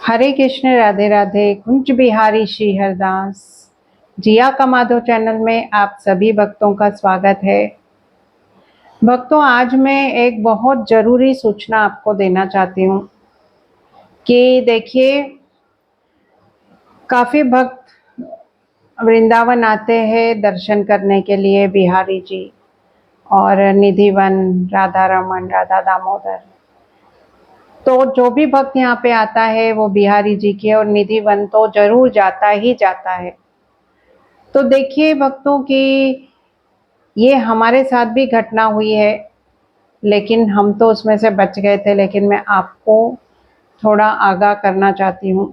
हरे कृष्ण राधे राधे। कुंज बिहारी श्री हरदास। जिया का माधव चैनल में आप सभी भक्तों का स्वागत है। भक्तों, आज मैं एक बहुत ज़रूरी सूचना आपको देना चाहती हूँ कि देखिए, काफ़ी भक्त वृंदावन आते हैं दर्शन करने के लिए, बिहारी जी और निधिवन, राधा रमन, राधा दामोदर। तो जो भी भक्त यहाँ पे आता है वो बिहारी जी के और निधिवन तो जरूर जाता ही जाता है। तो देखिए भक्तों की ये हमारे साथ भी घटना हुई है, लेकिन हम तो उसमें से बच गए थे। लेकिन मैं आपको थोड़ा आगाह करना चाहती हूँ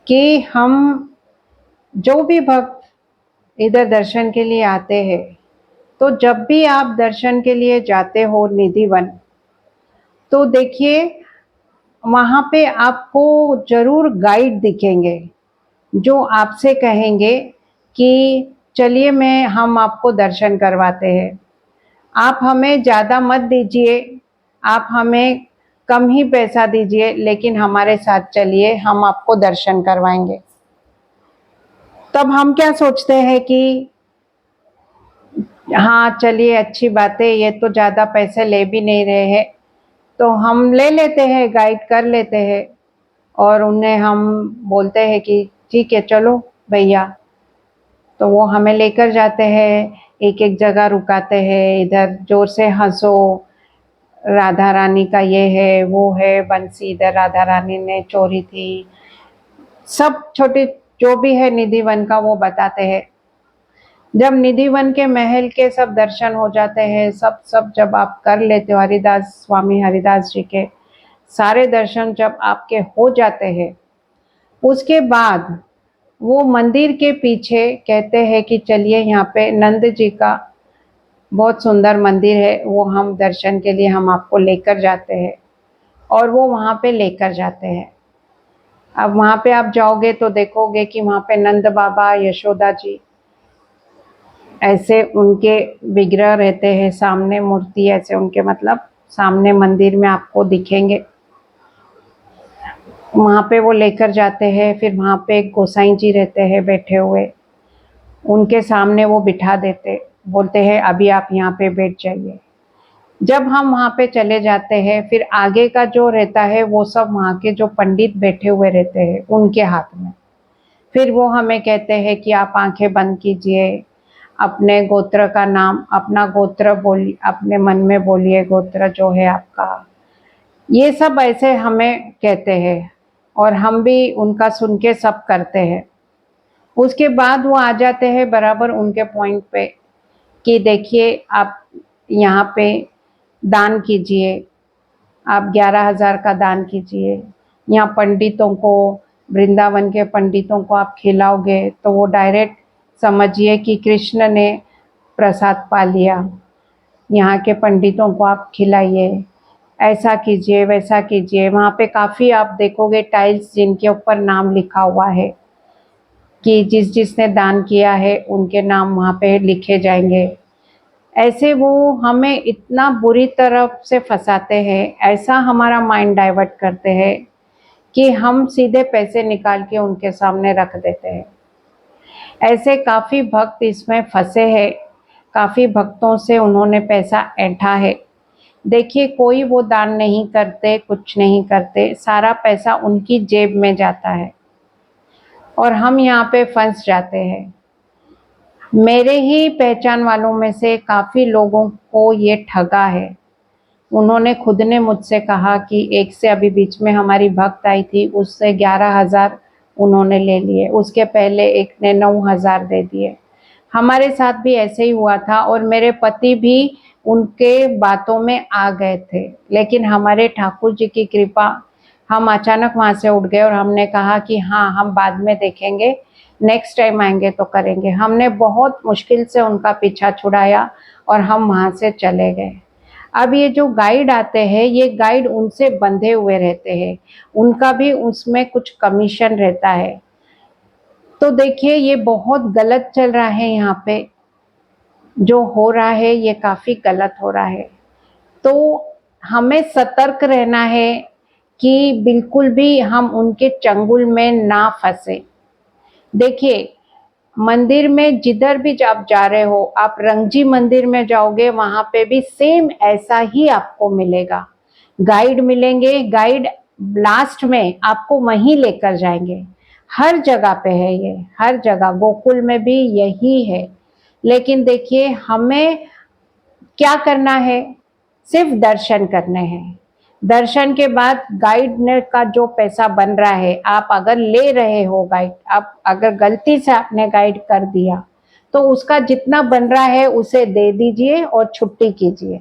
कि हम जो भी भक्त इधर दर्शन के लिए आते हैं, तो जब भी आप दर्शन के लिए जाते हो निधिवन, तो देखिए वहाँ पे आपको जरूर गाइड दिखेंगे जो आपसे कहेंगे कि चलिए हम आपको दर्शन करवाते हैं। आप हमें ज़्यादा मत दीजिए, आप हमें कम ही पैसा दीजिए, लेकिन हमारे साथ चलिए, हम आपको दर्शन करवाएंगे। तब हम क्या सोचते हैं कि हाँ चलिए, अच्छी बात है, ये तो ज़्यादा पैसे ले भी नहीं रहे हैं, तो हम ले लेते हैं, गाइड कर लेते हैं। और उन्हें हम बोलते हैं कि ठीक है चलो भैया, तो वो हमें लेकर जाते हैं, एक एक जगह रुकाते हैं, इधर जोर से हंसो, राधा रानी का ये है वो है, बंसी इधर राधा रानी ने चोरी थी, सब छोटे जो भी है निधिवन का वो बताते हैं। जब निधिवन के महल के सब दर्शन हो जाते हैं, सब सब जब आप कर लेते हो, हरिदास स्वामी हरिदास जी के सारे दर्शन जब आपके हो जाते हैं, उसके बाद वो मंदिर के पीछे कहते हैं कि चलिए यहाँ पे नंद जी का बहुत सुंदर मंदिर है, वो हम दर्शन के लिए हम आपको लेकर जाते हैं। और वो वहाँ पे लेकर जाते हैं। अब वहाँ पे आप जाओगे तो देखोगे कि वहाँ पे नंद बाबा, यशोदा जी, ऐसे उनके विग्रह रहते हैं सामने, मूर्ति ऐसे उनके मतलब सामने मंदिर में आपको दिखेंगे। वहाँ पे वो लेकर जाते हैं। फिर वहाँ पे एक गोसाई जी रहते हैं बैठे हुए, उनके सामने वो बिठा देते, बोलते हैं अभी आप यहाँ पे बैठ जाइए। जब हम वहाँ पे चले जाते हैं, फिर आगे का जो रहता है वो सब वहाँ के जो पंडित बैठे हुए रहते हैं उनके हाथ में। फिर वो हमें कहते हैं कि आप आंखें बंद कीजिए, अपने गोत्र का नाम, अपना गोत्र बोलिए, अपने मन में बोलिए गोत्र जो है आपका। ये सब ऐसे हमें कहते हैं और हम भी उनका सुन के सब करते हैं। उसके बाद वो आ जाते हैं बराबर उनके पॉइंट पे कि देखिए आप यहाँ पे दान कीजिए, आप 11,000 का दान कीजिए। यहाँ पंडितों को, वृंदावन के पंडितों को आप खिलाओगे तो वो डायरेक्ट समझिए कि कृष्ण ने प्रसाद पा लिया। यहाँ के पंडितों को आप खिलाइए, ऐसा कीजिए वैसा कीजिए। वहाँ पे काफ़ी आप देखोगे टाइल्स जिनके ऊपर नाम लिखा हुआ है कि जिसने दान किया है उनके नाम वहाँ पे लिखे जाएंगे। ऐसे वो हमें इतना बुरी तरह से फंसाते हैं, ऐसा हमारा माइंड डाइवर्ट करते हैं कि हम सीधे पैसे निकाल के उनके सामने रख देते हैं। ऐसे काफ़ी भक्त इसमें फंसे हैं, काफ़ी भक्तों से उन्होंने पैसा ऐंठा है। देखिए कोई वो दान नहीं करते, कुछ नहीं करते, सारा पैसा उनकी जेब में जाता है और हम यहाँ पे फंस जाते हैं। मेरे ही पहचान वालों में से काफ़ी लोगों को ये ठगा है। उन्होंने खुद ने मुझसे कहा कि एक से अभी बीच में हमारी भक्त आई थी, उससे 11,000 उन्होंने ले लिए, उसके पहले एक ने 9,000 दे दिए। हमारे साथ भी ऐसे ही हुआ था और मेरे पति भी उनके बातों में आ गए थे। लेकिन हमारे ठाकुर जी की कृपा, हम अचानक वहाँ से उठ गए और हमने कहा कि हाँ हम बाद में देखेंगे, नेक्स्ट टाइम आएंगे तो करेंगे। हमने बहुत मुश्किल से उनका पीछा छुड़ाया और हम वहाँ से चले गए। अब ये जो गाइड आते हैं, ये गाइड उनसे बंधे हुए रहते हैं, उनका भी उसमें कुछ कमीशन रहता है। तो देखिए ये बहुत गलत चल रहा है, यहाँ पे जो हो रहा है ये काफ़ी गलत हो रहा है। तो हमें सतर्क रहना है कि बिल्कुल भी हम उनके चंगुल में ना फंसे। देखिए, मंदिर में जिधर भी आप जा रहे हो, आप रंगजी मंदिर में जाओगे, वहां पे भी सेम ऐसा ही आपको मिलेगा। गाइड मिलेंगे, गाइड लास्ट में आपको वहीं लेकर जाएंगे। हर जगह पे है ये, हर जगह, गोकुल में भी यही है। लेकिन देखिए, हमें क्या करना है? सिर्फ दर्शन करने हैं। दर्शन के बाद गाइड ने का जो पैसा बन रहा है, आप अगर ले रहे हो गाइड, आप अगर गलती से आपने गाइड कर दिया, तो उसका जितना बन रहा है उसे दे दीजिए और छुट्टी कीजिए।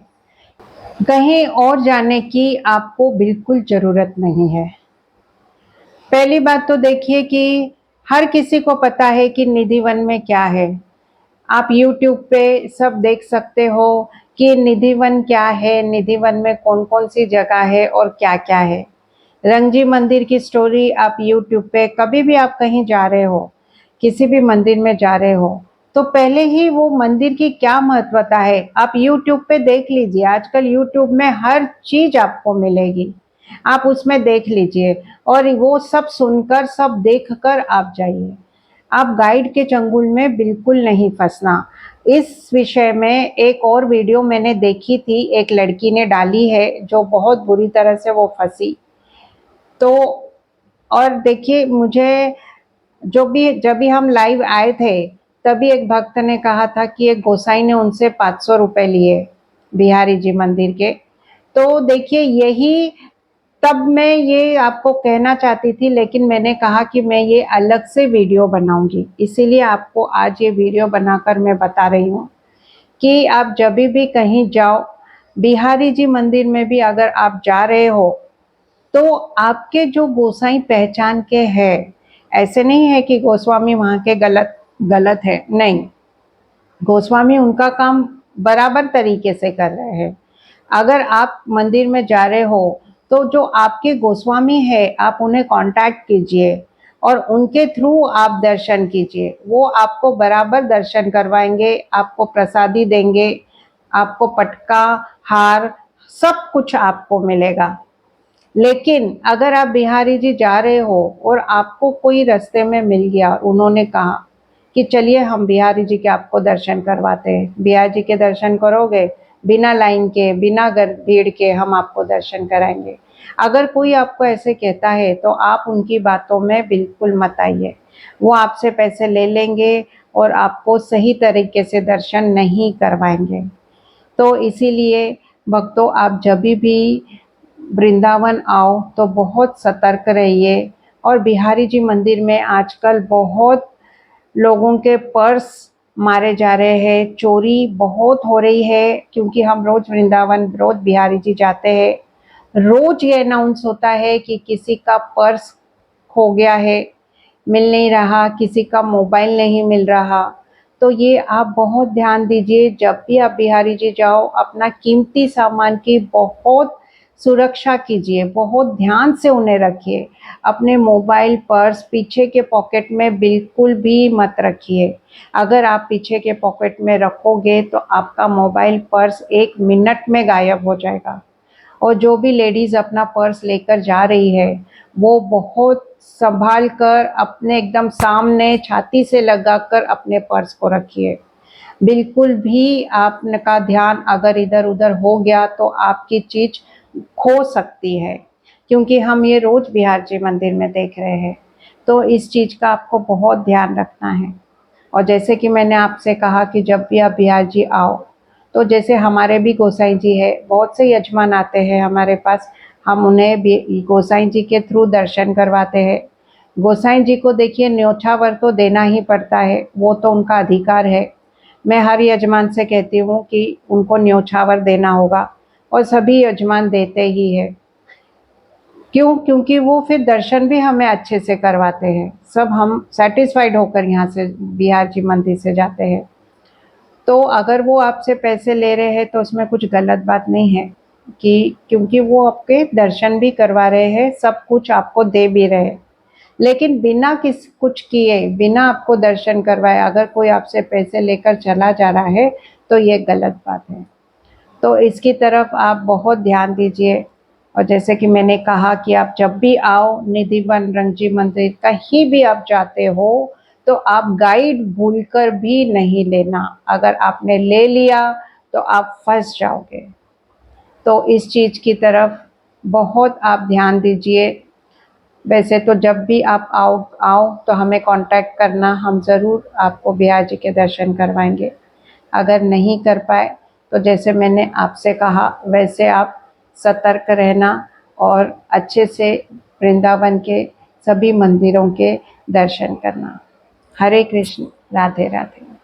कहीं और जाने की आपको बिल्कुल जरूरत नहीं है। पहली बात तो देखिए कि हर किसी को पता है कि निधि वन में क्या है। आप YouTube पे सब देख सकते हो कि निधि वन क्या है, निधि वन में कौन कौन सी जगह है और क्या क्या है। रंगजी मंदिर की स्टोरी आप YouTube पे कभी भी आप कहीं जा रहे हो, किसी भी मंदिर में जा रहे हो, तो पहले ही वो मंदिर की क्या महत्वता है आप YouTube पे देख लीजिए। आजकल YouTube में हर चीज आपको मिलेगी, आप उसमें देख लीजिए और वो सब सुनकर, सब देखकर आप जाइए। आप गाइड के चंगुल में बिल्कुल नहीं फंसना। इस विषय में एक और वीडियो मैंने देखी थी, एक लड़की ने डाली है जो बहुत बुरी तरह से वो फंसी। तो और देखिए, मुझे जब भी हम लाइव आए थे, तभी एक भक्त ने कहा था कि एक गोसाई ने उनसे 500 रुपए लिए बिहारी जी मंदिर के। तो देखिए, यही तब मैं ये आपको कहना चाहती थी, लेकिन मैंने कहा कि मैं ये अलग से वीडियो बनाऊंगी, इसीलिए आपको आज ये वीडियो बनाकर मैं बता रही हूँ कि आप जब भी कहीं जाओ, बिहारी जी मंदिर में भी अगर आप जा रहे हो, तो आपके जो गोसाई पहचान के हैं, ऐसे नहीं है कि गोस्वामी वहाँ के गलत गलत है, नहीं, गोस्वामी उनका काम बराबर तरीके से कर रहे हैं। अगर आप मंदिर में जा रहे हो, तो जो आपके गोस्वामी है, आप उन्हें कांटेक्ट कीजिए और उनके थ्रू आप दर्शन कीजिए। वो आपको बराबर दर्शन करवाएंगे, आपको प्रसादी देंगे, आपको पटका, हार, सब कुछ आपको मिलेगा। लेकिन अगर आप बिहारी जी जा रहे हो और आपको कोई रास्ते में मिल गया, उन्होंने कहा कि चलिए हम बिहारी जी के आपको दर्शन करवाते हैं, बिहारी जी के दर्शन करोगे, बिना लाइन के, बिना भीड़ के हम आपको दर्शन कराएंगे। अगर कोई आपको ऐसे कहता है, तो आप उनकी बातों में बिल्कुल मत आइए। वो आपसे पैसे ले लेंगे और आपको सही तरीके से दर्शन नहीं करवाएंगे। तो इसीलिए भक्तों, आप जब भी वृंदावन आओ तो बहुत सतर्क रहिए। और बिहारी जी मंदिर में आजकल बहुत लोगों के पर्स मारे जा रहे हैं, चोरी बहुत हो रही है, क्योंकि हम रोज वृंदावन, रोज बिहारी जी जाते हैं। रोज ये अनाउंस होता है कि किसी का पर्स खो गया है, मिल नहीं रहा, किसी का मोबाइल नहीं मिल रहा। तो ये आप बहुत ध्यान दीजिए, जब भी आप बिहारी जी जाओ, अपना कीमती सामान की बहुत सुरक्षा कीजिए, बहुत ध्यान से उन्हें रखिए। अपने मोबाइल, पर्स पीछे के पॉकेट में बिल्कुल भी मत रखिए। अगर आप पीछे के पॉकेट में रखोगे, तो आपका मोबाइल, पर्स 1 मिनट में गायब हो जाएगा। और जो भी लेडीज अपना पर्स लेकर जा रही है, वो बहुत संभाल कर, अपने एकदम सामने छाती से लगाकर अपने पर्स को रखिए। बिल्कुल भी आपका ध्यान अगर इधर उधर हो गया, तो आपकी चीज खो सकती है, क्योंकि हम ये रोज बिहार जी मंदिर में देख रहे हैं। तो इस चीज का आपको बहुत ध्यान रखना है। और जैसे कि मैंने आपसे कहा कि जब भी आप बिहार जी आओ, तो जैसे हमारे भी गोसाई जी है, बहुत से यजमान आते हैं हमारे पास, हम उन्हें भी गोसाई जी के थ्रू दर्शन करवाते हैं। गोसाई जी को देखिए, न्योछावर तो देना ही पड़ता है, वो तो उनका अधिकार है। मैं हर यजमान से कहती हूँ कि उनको न्योछावर देना होगा, और सभी यजमान देते ही है। क्यों? क्योंकि वो फिर दर्शन भी हमें अच्छे से करवाते हैं, सब हम सेटिस्फाइड होकर यहाँ से, बिहार जी मंदिर से जाते हैं। तो अगर वो आपसे पैसे ले रहे हैं, तो उसमें कुछ गलत बात नहीं है, कि क्योंकि वो आपके दर्शन भी करवा रहे हैं, सब कुछ आपको दे भी रहे हैं। लेकिन बिना कुछ किए, बिना आपको दर्शन करवाए, अगर कोई आपसे पैसे लेकर चला जा रहा है, तो ये गलत बात है। तो इसकी तरफ आप बहुत ध्यान दीजिए। और जैसे कि मैंने कहा कि आप जब भी आओ निधिवन रंगजी मंदिर कहीं भी आप जाते हो तो आप गाइड भूलकर भी नहीं लेना। अगर आपने ले लिया तो आप फंस जाओगे। तो इस चीज़ की तरफ बहुत आप ध्यान दीजिए। वैसे तो जब भी आप आओ आओ तो हमें कांटेक्ट करना, हम ज़रूर आपको बिहार जी के दर्शन करवाएंगे। अगर नहीं कर पाए तो जैसे मैंने आपसे कहा वैसे आप सतर्क रहना और अच्छे से वृंदावन के सभी मंदिरों के दर्शन करना। हरे कृष्ण, राधे राधे।